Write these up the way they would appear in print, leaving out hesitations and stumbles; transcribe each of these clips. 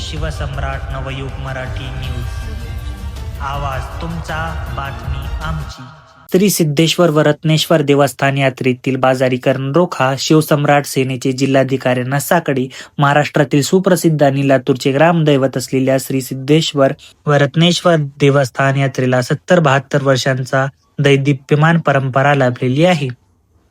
शिवसम्राट Navyug Marathi news. आवाज तुमचा, बातमी आमची. श्री सिद्धेश्वर व रत्नेश्वर देवस्थान यात्रेतील बाजारीकरण रोखा. शिवसम्राट सेनेचे जिल्हाधिकाऱ्यांना साकडे. महाराष्ट्रातील सुप्रसिद्ध आणि लातूरचे ग्रामदैवत असलेल्या श्री सिद्धेश्वर व रत्नेश्वर देवस्थान यात्रेला 70-72 वर्षांचा दैदिप्यमान परंपरा लाभलेली आहे.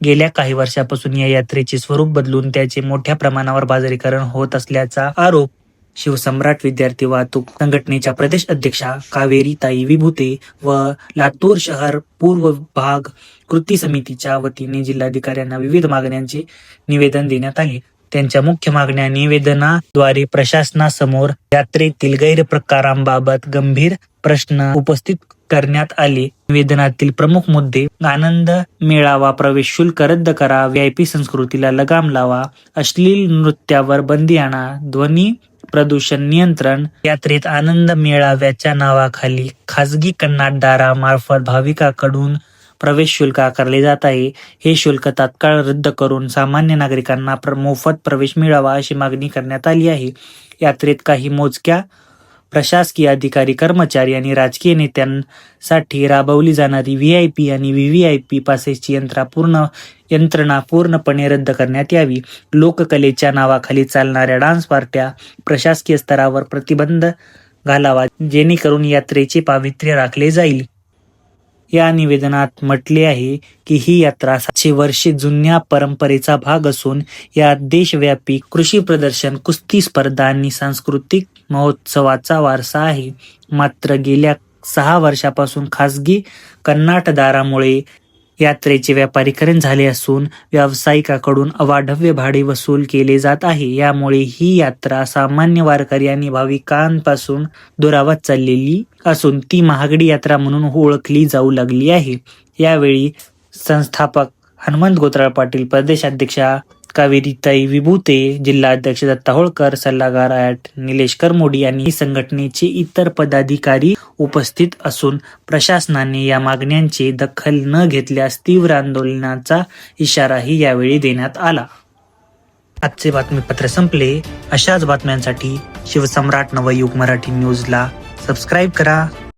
गेल्या काही वर्षापासून या यात्रेचे स्वरूप बदलून त्याचे मोठ्या प्रमाणावर बाजारीकरण होत असल्याचा आरोप शिवसम्राट विद्यार्थी वाहतूक संघटनेच्या प्रदेश अध्यक्षा कावेरीताई विभूते व लातूर शहर पूर्व भाग कृती समितीच्या वतीने जिल्हाधिकाऱ्यांना विविध मागण्यांचे निवेदन देण्यात आले. त्यांच्या मुख्य मागण्या निवेदनाद्वारे प्रशासनासमोर यात्रेतील गैरप्रकारांबाबत गंभीर प्रश्न उपस्थित करण्यात आले. निवेदनातील प्रमुख मुद्दे: आनंद मेळावा प्रवेश शुल्क रद्द करा, VIP संस्कृतीला लगाम लावा, अश्लील नृत्यावर बंदी आणा, ध्वनी प्रदूषण नियंत्रण. यात्रेत आनंद मेळाव्याच्या नावाखाली खासगी कंत्राटदारामार्फत भाविकांकडून प्रवेश शुल्क आकारले जात आहे. हे शुल्क तात्काळ रद्द करून सामान्य नागरिकांना मोफत प्रवेश मिळावा अशी मागणी करण्यात आली आहे. यात्रेत काही मोजक्या प्रशासकीय अधिकारी, कर्मचारी आणि राजकीय नेत्यांसाठी राबवली जाणारी VIP आणि VVIP पासेसची यंत्रणा पूर्णपणे रद्द करण्यात यावी. लोककलेच्या नावाखाली चालणाऱ्या डान्स पार्ट्या प्रशासकीय स्तरावर प्रतिबंध घालावा, जेणेकरून यात्रेचे पावित्र्य राखले जाईल. या निवेदनात म्हटले आहे की ही यात्रा 700 वर्षे जुन्या परंपरेचा भाग असून यात देशव्यापी कृषी प्रदर्शन, कुस्ती स्पर्धा आणि सांस्कृतिक महोत्सवाचा वारसा आहे. मात्र गेल्या 6 वर्षापासून खासगी कंत्राटदारामुळे यात्रेचे व्यापारीकरण झाले असून व्यावसायिकांकडून अवाढव्य भाडे वसूल केले जात आहे. यामुळे ही यात्रा सामान्य वारकरी आणि भाविकांपासून दुरावत चाललेली असून ती महागडी यात्रा म्हणून ओळखली जाऊ लागली आहे. यावेळी संस्थापक हनुमंत गोत्राळ पाटील, प्रदेशाध्यक्षा कावेरीताई विभूते, जिल्हाध्यक्ष दत्ता होळकर, सल्लागार निलेश करमोडी आणि संघटनेचे इतर पदाधिकारी उपस्थित असून प्रशासनाने या मागण्यांची दखल न घेतल्यास तीव्र आंदोलनाचा इशाराही यावेळी देण्यात आला. आजचे बातमीपत्र संपले. अशाच बातम्यांसाठी शिवसम्राट नवयुग मराठी न्यूजला सबस्क्राईब करा.